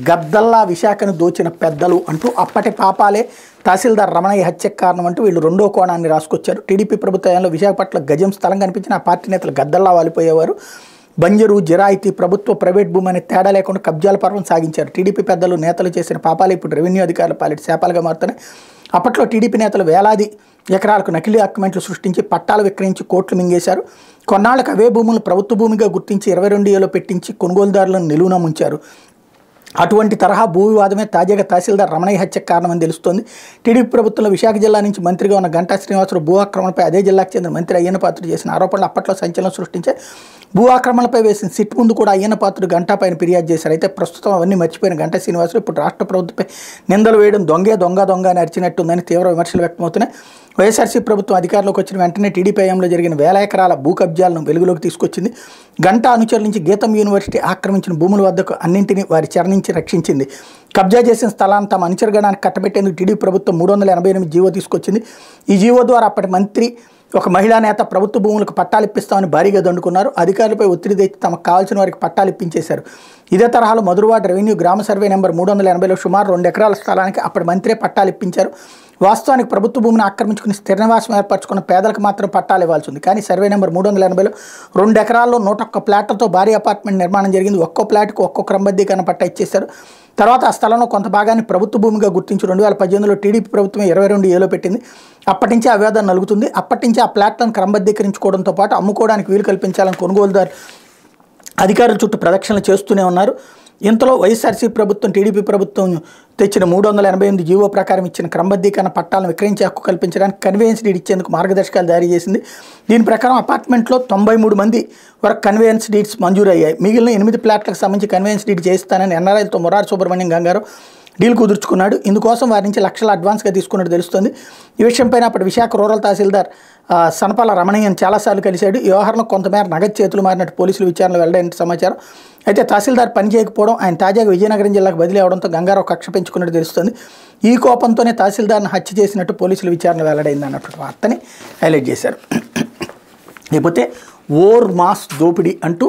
గద్దల్లా విశాఖను దోచిన పెద్దలు అంటూ అప్పటి పాపాలే తహసీల్దార్ రమణయ్య హత్యకు కారణం అంటూ వీళ్ళు రెండో కోణాన్ని రాసుకొచ్చారు. టీడీపీ ప్రభుత్వంలో విశాఖపట్నం గజం స్థలం కనిపించిన ఆ పార్టీ నేతలు గద్దల్లా వాలిపోయేవారు. బంజరు జిరాయితీ ప్రభుత్వ ప్రైవేట్ భూమి అనే తేడా లేకుండా కబ్జాల పర్వం సాగించారు. టీడీపీ పెద్దలు నేతలు చేసిన పాపాలు ఇప్పుడు రెవెన్యూ అధికారుల పాలిటి శాపాలుగా మారుతున్నాయి. అప్పట్లో టీడీపీ నేతలు వేలాది ఎకరాలకు నకిలీ డాక్యుమెంట్లు సృష్టించి పట్టాలు విక్రయించి కోట్లు మింగేశారు. కొన్నాళ్లకు అవే భూములను ప్రభుత్వ భూమిగా గుర్తించి 22ఏలో పెట్టించి కొనుగోలుదారులను నిలువున ముంచారు. అటువంటి తరహా భూ వివాదమే తాజాగా తహసీల్దార్ రమణయ్య హత్యకు కారణమని తెలుస్తోంది. టీడీపీ ప్రభుత్వంలో విశాఖ జిల్లా నుంచి మంత్రిగా ఉన్న గంటా శ్రీనివాసరావు భూ ఆక్రమణపై అదే జిల్లాకు చెందిన మంత్రి అయ్యన్న పాత్రుడు చేసిన ఆరోపణలు అప్పట్లో సంచలనం సృష్టించాయి. భూ ఆక్రమణపై వేసిన సిట్ ముందు కూడా అయ్యన్న పాత్రుడు గంటా పైన ఫిర్యాదు చేశారు. అయితే ప్రస్తుతం అవన్నీ మర్చిపోయిన గంటా శ్రీనివాసరావు ఇప్పుడు రాష్ట్ర ప్రభుత్వంపై నిందలు వేయడం దొంగ అని అరిచినట్టుందని తీవ్ర విమర్శలు వ్యక్తమవుతున్నాయి. వైఎస్ఆర్సీ ప్రభుత్వం అధికారంలోకి వచ్చిన వెంటనే టీడీపీ హయాంలో జరిగిన వేల ఎకరాల భూ కబ్జాలను వెలుగులోకి తీసుకొచ్చింది. గంటా అనుచరుల నుంచి గీతం యూనివర్సిటీ ఆక్రమించిన భూముల వద్దకు అన్నింటినీ వారి చెర నుంచి రక్షించింది. కబ్జా చేసిన స్థలాన్ని తమ అనుచరగణానికి కట్టబెట్టేందుకు టీడీపీ ప్రభుత్వం 388 జీవో తీసుకొచ్చింది. ఈ జీవో ద్వారా అప్పటి మంత్రి ఒక మహిళా నేత ప్రభుత్వ భూములకు పట్టాలు ఇప్పిస్తామని భారీగా దండుకున్నారు. అధికారులపై ఒత్తిడి తెచ్చి తమకు కావాల్సిన వారికి పట్టాలు ఇప్పించేశారు. ఇదే తరహాలో మధురవాడ రెవెన్యూ గ్రామ సర్వే నెంబర్ 380లో సుమారు 2 ఎకరాల స్థలానికి అప్పటి మంత్రే పట్టాలు ఇప్పించారు. వాస్తవానికి ప్రభుత్వ భూమిని ఆక్రమించుకుని స్థిర నివాసం ఏర్పరచుకున్న పేదలకు మాత్రం పట్టాలు ఇవ్వాల్సి ఉంది. కానీ సర్వే నెంబర్ 380లో 2 ఎకరాల్లో 101 ప్లాట్లతో భారీ అపార్ట్మెంట్ నిర్మాణం జరిగింది. ఒక్కో ప్లాట్కు ఒక్కో క్రమబద్ధీకరణ పట్టా ఇచ్చేశారు. తర్వాత ఆ స్థలంలో కొంత భాగాన్ని ప్రభుత్వ భూమిగా గుర్తించి 2018లో టీడీపీ ప్రభుత్వం 22ఏలో పెట్టింది. అప్పటి నుంచి ఆ వివాదం నలుగుతుంది. అప్పటి నుంచి ఆ ప్లాట్లను క్రమబద్ధీకరించుకోవడంతో పాటు అమ్ముకోవడానికి వీలు కల్పించాలని కొనుగోలుదారు అధికారుల చుట్టూ ప్రదక్షిణలు చేస్తూనే ఉన్నారు. ఇంతలో వైఎస్ఆర్సీ ప్రభుత్వం టీడీపీ ప్రభుత్వం తెచ్చిన 388 జీవో ప్రకారం ఇచ్చిన క్రమబద్ధీకరణ పట్టాలను విక్రయించే హక్కు కల్పించడానికి కన్వేయన్స్ డీడ్ ఇచ్చేందుకు మార్గదర్శకాలు జారీ చేసింది. దీని ప్రకారం అపార్ట్మెంట్లో 93 మంది వరకు కన్వేయన్స్ డీడ్స్ మంజూరయ్యాయి. మిగిలిన 8 ప్లాట్లకు సంబంధించి కన్వేయన్స్ డీడ్ చేయిస్తానని ఎన్ఆర్ఐలతో మురారి సుబ్రహ్మణ్యం గంగారావు డీల్ కుదుర్చుకున్నాడు. ఇందుకోసం వారి నుంచి లక్షల అడ్వాన్స్గా తీసుకున్నట్టు తెలుస్తుంది. ఈ విషయంపైన అప్పటి విశాఖ రూరల్ తహసీల్దార్ సనపాల రమణయ్యను చాలాసార్లు కలిశాడు. ఈ వ్యవహారంలో కొంతమేర నగదు చేతులు మారినట్టు పోలీసులు విచారణలో వెల్లడైన సమాచారం. అయితే తహసీల్దార్ పని చేయకపోవడం, ఆయన తాజాగా విజయనగరం జిల్లాకు బదిలీ అవడంతో గంగారావు కక్ష పెంచుకున్నట్టు తెలుస్తుంది. ఈ కోపంతోనే తహసీల్దార్ను హత్య చేసినట్టు పోలీసులు విచారణ వెల్లడైంది అన్నటువంటి వార్తని హైలైట్ చేశారు. లేకపోతే ఓర్ మాస్ దోపిడీ అంటూ